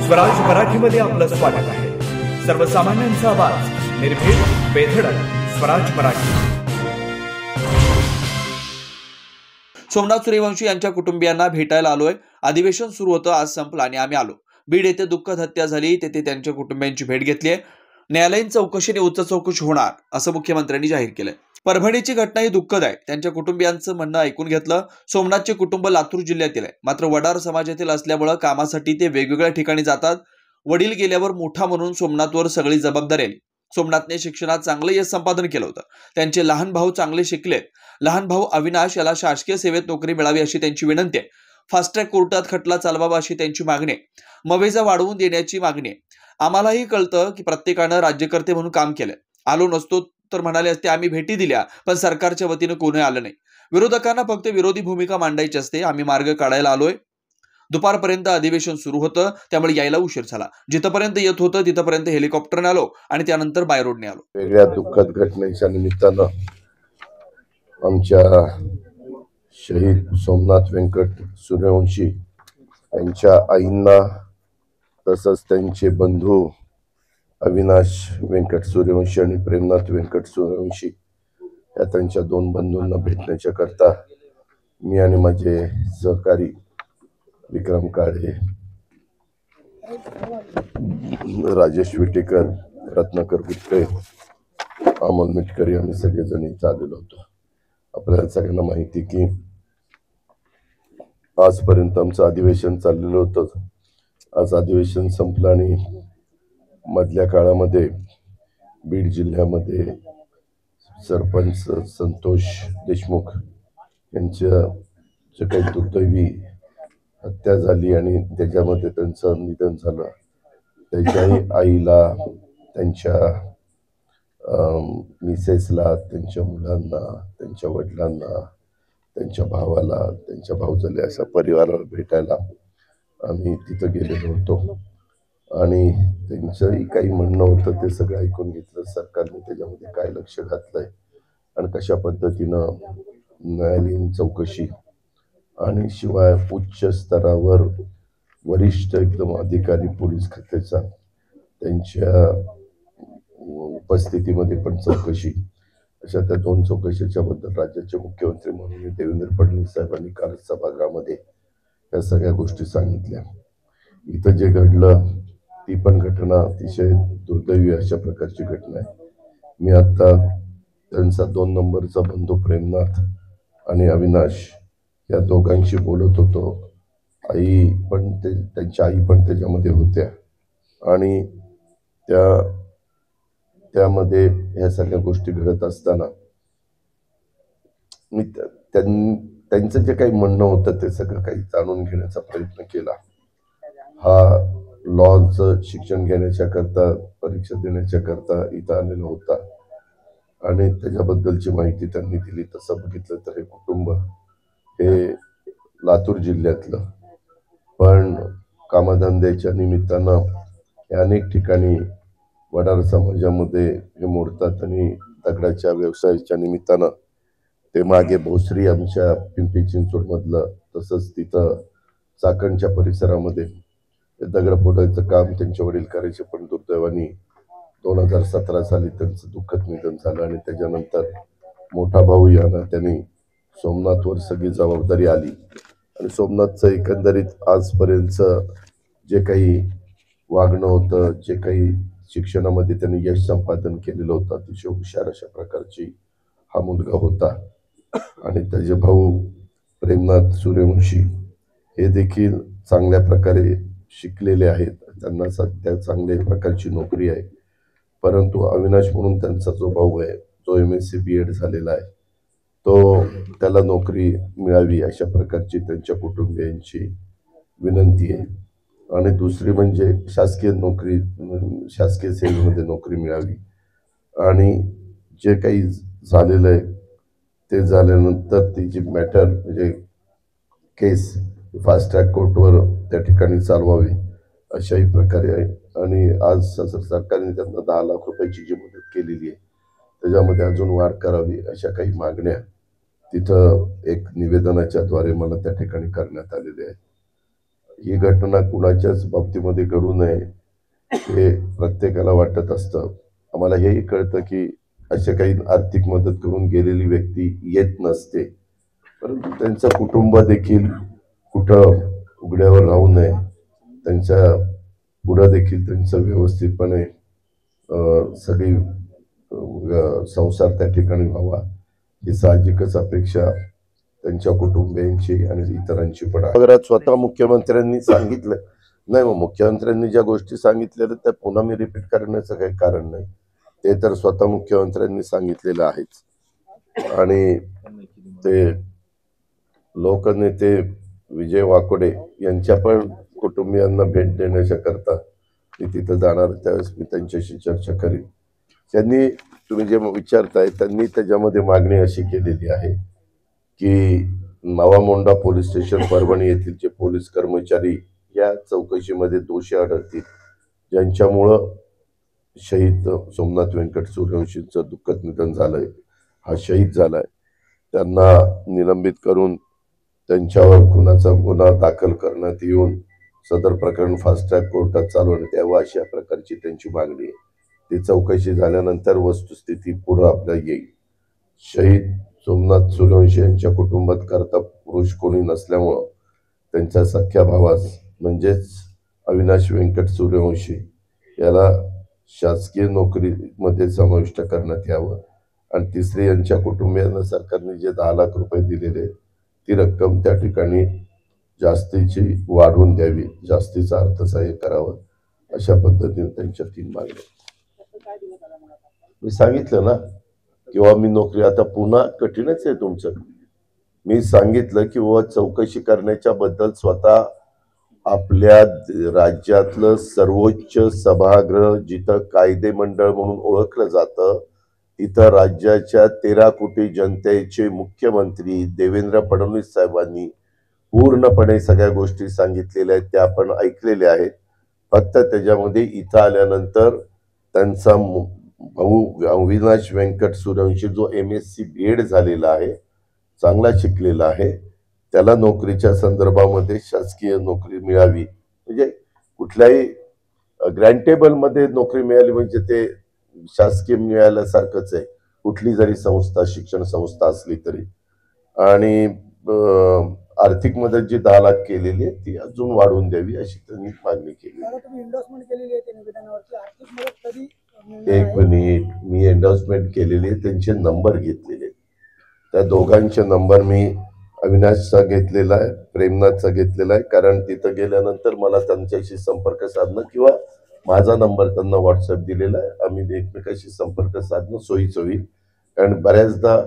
स्वराज मराठीमध्ये आपलं स्वागत आहे. सर्वसामान्यांचा आवाज, निर्भीड, बेधडक, स्वराज मराठी. सोमनाथ सूर्यवंशी यांच्या कुटुंबियांना भेटायला आलोय. अधिवेशन सुरू होतं, आज संपलं आणि आम्ही आलो. बीड येथे दुःखद हत्या झाली, तेथे त्यांच्या कुटुंबियांची भेट घेतली आहे. न्यायालयीन चौकशीने उच्च चौकशी होणार असं मुख्यमंत्र्यांनी जाहीर केलंय. परभणीची घटना ही दुःखद आहे. त्यांच्या कुटुंबियांचं म्हणणं ऐकून घेतलं. सोमनाथचे कुटुंब लातूर जिल्ह्यातील आहे, मात्र वडार समाजातील असल्यामुळे कामासाठी ते वेगवेगळ्या ठिकाणी जातात. वडील गेल्यावर मोठा म्हणून सोमनाथवर सगळी जबाबदारी आली. सोमनाथने शिक्षणात चांगलं यश संपादन केलं होतं. त्यांचे लहान भाऊ चांगले शिकलेत. लहान भाऊ अविनाश याला शासकीय सेवेत नोकरी मिळावी अशी त्यांची विनंती आहे. फास्ट ट्रॅक कोर्टात खटला चालवावा अशी त्यांची मागणी आहे. मवेजा वाढवून देण्याची मागणी आहे. आम्हालाही कळतं की प्रत्येकानं राज्यकर्ते म्हणून काम केलंय. आलो नसतो तर म्हणाले असते आम्ही भेटी दिल्या, पण सरकारच्या वतीनं कोणी आलं नाही. विरोधकांना फक्त विरोधी भूमिका मांडायची असते. आम्ही मार्ग काढायला आलोय. दुपारपर्यंत अधिवेशन सुरू होतं, त्यामुळे यायला उशीर झाला. जिथपर्यंत येत होतं तिथपर्यंत हेलिकॉप्टरने आलो आणि त्यानंतर बाय रोडने आलो. वेगळ्या दुःखद घटनेच्या निमित्तानं आमच्या शहीद सोमनाथ व्यंकट सूर्यवंशी यांच्या आईंना तसंच त्यांचे बंधू अविनाश व्यंकट सूर्यवंशी आणि प्रेमनाथ व्यंकट सूर्यवंशी या त्यांच्या दोन बंधूंना भेटण्याच्या करता मी आणि माझे सहकारी विक्रम काळे, राजेश विटेकर, रत्नाकर गुट्टे, अमोल मिटकरी आम्ही सगळेजण इथं आलेलो होतो. आपल्याला सगळ्यांना माहिती की आजपर्यंत आमचं अधिवेशन चाललेलं होतं. आज अधिवेशन संपलं आणि मधल्या काळामध्ये बीड जिल्ह्यामध्ये सरपंच संतोष देशमुख यांच्या जे काही दुर्दैवी हत्या झाली आणि त्याच्यामध्ये त्यांचं निधन झालं. त्याच्याही आईला, त्यांच्या मिसेसला, त्यांच्या मुलांना, त्यांच्या वडिलांना, त्यांच्या भावाला, त्यांच्या भाऊजाला अशा परिवाराला भेटायला आम्ही तिथं गेलेलो होतो आणि त्यांचंही काही म्हणणं होतं ते सगळं ऐकून घेतलं. सरकारने त्याच्यामध्ये काय लक्ष घातलंय आणि कशा पद्धतीनं न्यायालयीन चौकशी आणि शिवाय उच्च स्तरावर वरिष्ठ एकदम अधिकारी पोलीस खात्याचा त्यांच्या उपस्थितीमध्ये पण चौकशी, अशा त्या दोन चौकशीच्या बद्दल राज्याचे मुख्यमंत्री म्हणून देवेंद्र फडणवीस साहेबांनी काल सभागृहामध्ये या सगळ्या गोष्टी सांगितल्या. इथं जे घडलं ती पण घटना अतिशय दुर्दैवी अशा प्रकारची घटना आहे. मी आता त्यांचा 2 नंबरचा बंधू प्रेमनाथ आणि अविनाश या दोघांशी बोलत होतो. आई पण त्यांच्या आई पण त्याच्यामध्ये होत्या आणि त्यामध्ये ह्या सगळ्या गोष्टी घडत असताना मी त्यांचं जे काही म्हणणं होतं ते सगळं काही जाणून घेण्याचा प्रयत्न केला. हा लॉचं शिक्षण घेण्याच्या करता, परीक्षा देण्याच्या करता इथं आलेला होता आणि त्याच्याबद्दलची माहिती त्यांनी दिली. तसं बघितलं तर हे कुटुंब हे लातूर जिल्ह्यातलं, पण कामधंद्याच्या निमित्तानं हे अनेक ठिकाणी वडार समाजामध्ये हे मोडतात आणि दगडाच्या व्यवसायाच्या निमित्तानं ते मागे भोसरी आमच्या पिंपरी चिंचवडमधलं, तसंच तिथं चाकणच्या परिसरामध्ये दगड फोडायचं काम त्यांचे वडील करायचे. पण दुर्दैवाने 2017 साली त्यांचं दुःखद निधन झालं आणि त्याच्यानंतर मोठा भाऊ यांना त्यांनी सोमनाथवर सगळी जबाबदारी आली आणि सोमनाथचं एकंदरीत आजपर्यंत जे काही वागणं होतं, जे काही शिक्षणामध्ये त्यांनी यश संपादन केलेलं होतं, अतिशय हुशार अशा प्रकारची हा मुलगा होता. आणि त्याचे भाऊ प्रेमनाथ सूर्यवंशी हे देखील चांगल्या प्रकारे शिकलेले आहेत. त्यांना सध्या चांगल्या प्रकारची नोकरी आहे. परंतु अविनाश म्हणून त्यांचा जो भाऊ आहे, जो MSc BEd झालेला आहे, तो त्याला नोकरी मिळावी अशा प्रकारची त्यांच्या कुटुंबियांची विनंती आहे. आणि दुसरी म्हणजे शासकीय सेवेमध्ये नोकरी मिळावी. आणि जे काही झालेलं आहे ते झाल्यानंतर ती जी मॅटर म्हणजे केस फास्ट ट्रॅक कोर्टवर त्या ठिकाणी चालवावी अशाही प्रकारे आहे. आणि आज सरकारने त्यांना 10 लाख रुपयाची जी मदत केलेली आहे त्याच्यामध्ये अजून वाढ करावी अशा काही मागण्या तिथं एक निवेदनाच्या द्वारे मला त्या ठिकाणी करण्यात आलेल्या आहेत. ही घटना कुणाच्याच बाबतीमध्ये घडू नये हे प्रत्येकाला वाटत असतं. आम्हाला हेही कळतं की असे काही आर्थिक मदत करून गेलेली व्यक्ती येत नसते, परंतु त्यांचं कुटुंब देखील कुठं उघड्यावर राहू नये, त्यांच्या पुढं देखील त्यांचं व्यवस्थितपणे सगळी संसार त्या ठिकाणी व्हावा ही साहजिकच अपेक्षा त्यांच्या कुटुंबियांची आणि इतरांची पण आहे. नगरात स्वतः मुख्यमंत्र्यांनी सांगितलं नाही, मग मुख्यमंत्र्यांनी ज्या गोष्टी सांगितल्या त्या पुन्हा मी रिपीट करण्याचं काही कारण नाही, ते तर स्वतः मुख्यमंत्र्यांनी सांगितलेलं आहेच. आणि ते लोकनेते विजय वाकोडे यांच्या पण कुटुंबियांना भेट देण्याच्या करता मी तिथं जाणार, त्यावेळेस मी त्यांच्याशी चर्चा करीन. त्यांनी तुम्ही जे विचारताय त्यांनी त्याच्यामध्ये मागणी अशी केलेली आहे की मावामोंडा पोलीस स्टेशन परभणी येथील जे पोलीस कर्मचारी या चौकशीमध्ये दोषी आढळतील, ज्यांच्यामुळं शहीद सोमनाथ व्यंकट सूर्यवंशींचं दुःखद निधन झालंय, हा शहीद झालाय, त्यांना निलंबित करून त्यांच्यावर खुनाचा गुन्हा दाखल करण्यात येऊन सदर प्रकरण फास्ट ट्रॅक कोर्टात चालवण्यात यावं अशा प्रकारची त्यांची मागणी आहे. ती चौकशी झाल्यानंतर वस्तुस्थिती पुढे आपल्या येईल. शहीद सोमनाथ सूर्यवंशी यांच्या कुटुंबात करता पुरुष कोणी नसल्यामुळं त्यांच्या सख्या भावास म्हणजेच अविनाश व्यंकट सूर्यवंशी याला शासकीय नोकरीमध्ये समाविष्ट करण्यात यावं आणि तिसरी यांच्या कुटुंबियांना सरकारने जे 10 लाख रुपये दिलेले ती रक्कम त्या ठिकाणी जास्तीची वाढवून द्यावी, जास्तीचं अर्थसहाय्य करावं, अशा पद्धतीने त्यांच्या 3 मागण्या. मी सांगितलं ना किंवा मी नोकरी, आता पुन्हा कठीणच आहे तुमचं. मी सांगितलं की बाबा चौकशी करण्याच्या बद्दल स्वतः आपल्या राज्यातलं सर्वोच्च सभागृह जिथं कायदे मंडळ म्हणून ओळखलं जातं, तिथं राज्याच्या 13 कोटी जनतेचे मुख्यमंत्री देवेंद्र फडणवीस साहेबांनी पूर्णपणे सगळ्या गोष्टी सांगितलेल्या आहेत, त्या आपण ऐकलेल्या आहेत. फक्त त्याच्यामध्ये इथं आल्यानंतर त्यांचा भाऊ अविनाश व्यंकट सूर्यवंशी जो MSc BEd झालेला आहे, चांगला शिकलेला आहे, त्याला नोकरीच्या संदर्भामध्ये शासकीय नोकरी मिळावी, म्हणजे कुठल्याही ग्रँटेबल मध्ये नोकरी मिळाली म्हणजे ते शासकीय मिळाल्यासारखंच आहे, कुठली जरी संस्था शिक्षण संस्था असली तरी. आणि आर्थिक मदत जी 10 लाख केलेली आहे ती अजून वाढवून द्यावी अशी त्यांनी मागणी केली. एक मिनिट, मी एंडोर्समेंट केलेली आहे, त्यांचे नंबर घेतलेले, त्या दोघांचे नंबर मी अविनाशचा घेतलेला आहे, प्रेमनाथचा घेतलेला आहे, कारण तिथं गेल्यानंतर मला त्यांच्याशी संपर्क साधणं किंवा माझा नंबर त्यांना व्हॉट्सअप दिलेला आहे, आम्ही एकमेकाशी संपर्क साधणं सोयीचं होईल. कारण बऱ्याचदा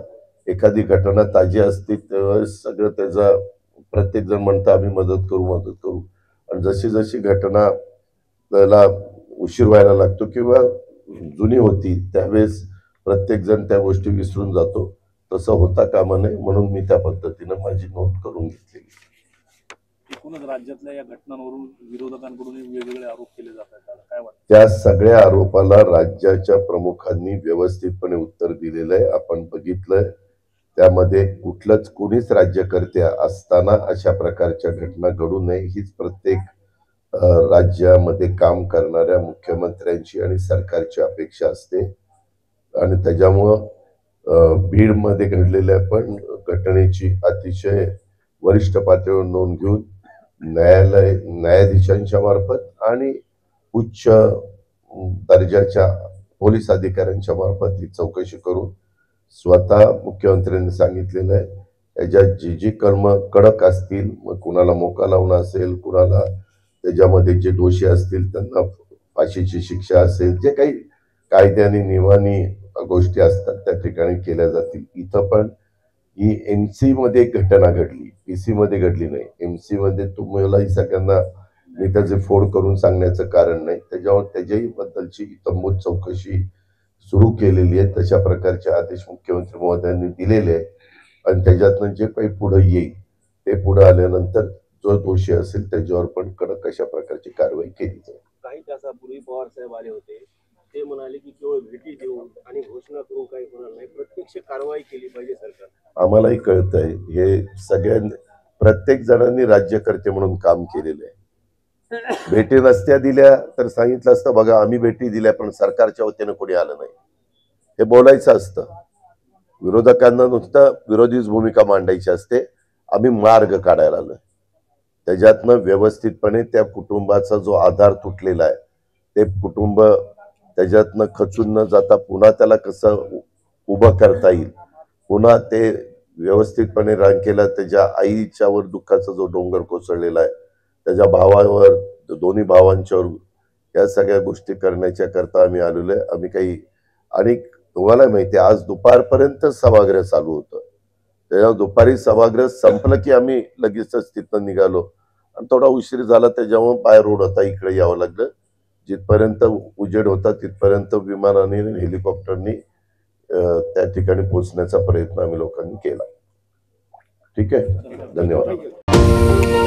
एखादी घटना ताजी असते त्यावेळेस सगळं त्याचा प्रत्येक जण म्हणतं आम्ही मदत करू, आणि जशी जशी घटना त्याला उशीर व्हायला लागतो किंवा जुनी होती त्यावेळेस प्रत्येक जण त्या गोष्टी विसरून जातो, तसं होता कामा नये म्हणून मी त्या पद्धतीनं माझी नोंद करून घेतलेली. एकूणच राज्यातल्या या घटनांवरून विरोधकांकडून वेगवेगळे आरोप केले जातात, काय वाटतं? त्या सगळ्या आरोपाला राज्याच्या प्रमुखांनी व्यवस्थितपणे उत्तर दिलेलं आहे, आपण बघितलंय. त्यामध्ये कुठलंच कोणीच राज्यकर्ते असताना अशा प्रकारच्या घटना घडू नये हीच प्रत्येक राज्यामध्ये काम करणाऱ्या मुख्यमंत्र्यांची आणि सरकारची अपेक्षा असते. आणि त्याच्यामुळं बीडमध्ये घडलेल्या पण घटनेची अतिशय वरिष्ठ पातळीवर नोंद घेऊन न्यायाधीशांच्या मार्फत आणि उच्च दर्जाच्या पोलीस अधिकाऱ्यांच्या मार्फत ही चौकशी करून स्वतः मुख्यमंत्र्यांनी सांगितलेलं आहे, याच्यात जी कर्म कडक असतील, मग कुणाला मोका लावणं असेल, कुणाला त्याच्यामध्ये जे दोषी असतील त्यांना फाशीची शिक्षा असेल, जे काही कायद्याने नियमाने गोष्टी असतात त्या ठिकाणी केल्या जातील. इथं पण ही MC मध्ये एक घटना घडली, PC मध्ये घडली नाही. MC मध्ये तुम्हालाही सगळ्यांना मी त्याचे फोड करून सांगण्याचं कारण नाही, त्याच्यावर त्याच्याही बद्दलची तंबूत चौकशी सुरू केलेली आहे, तशा प्रकारचे आदेश मुख्यमंत्री महोदयांनी दिलेले आहे. आणि त्याच्यातनं जे काही पुढे येईल ते पुढे आल्यानंतर जो दोषी असेल त्याच्यावर पण कडक अशा प्रकारची कारवाई केली जाईल. काही तासापूर्वी पवार साहेब आले होते, ते म्हणाले की केवळ भेटी देऊन आणि घोषणा करून काही होणार नाही, प्रत्यक्ष कारवाई केली पाहिजे सरकार. आम्हालाही कळतंय, हे सगळ्यांनी प्रत्येक जणांनी राज्यकर्ते म्हणून काम केलेलं आहे. भेटी नसत्या दिल्या तर सांगितलं असतं बघा आम्ही भेटी दिल्या पण सरकारच्या वतीने कोणी आलं नाही, हे बोलायचं असतं. विरोधकांना नुसतं विरोधीच भूमिका मांडायची असते. आम्ही मार्ग काढायला आलोय, त्याच्यातनं व्यवस्थितपणे त्या कुटुंबाचा जो आधार तुटलेला आहे ते कुटुंब त्याच्यातनं खचून न जाता पुन्हा त्याला कसं उभं करता येईल, पुन्हा ते व्यवस्थितपणे रांकेला त्याच्या आईच्यावर दुःखाचा जो डोंगर कोसळलेला आहे, त्याच्या भावावर, दोन्ही भावांच्यावर, या सगळ्या गोष्टी करण्याच्या करता आम्ही आलेलो आहे. आम्ही काही, आणि तुम्हाला माहिती आहे आज दुपारपर्यंत सभागृह चालू होतं, त्याच्या दुपारी सभागृह संपलं की आम्ही लगेचच तिथं निघालो आणि थोडा उशीर झाला त्याच्यामुळे बाय रोड होता, इकडे यावं लागलं. जिथपर्यंत उजेड होता तिथपर्यंत विमानाने हेलिकॉप्टरनी त्या ठिकाणी पोहोचण्याचा प्रयत्न आम्ही लोकांनी केला. ठीक आहे, धन्यवाद.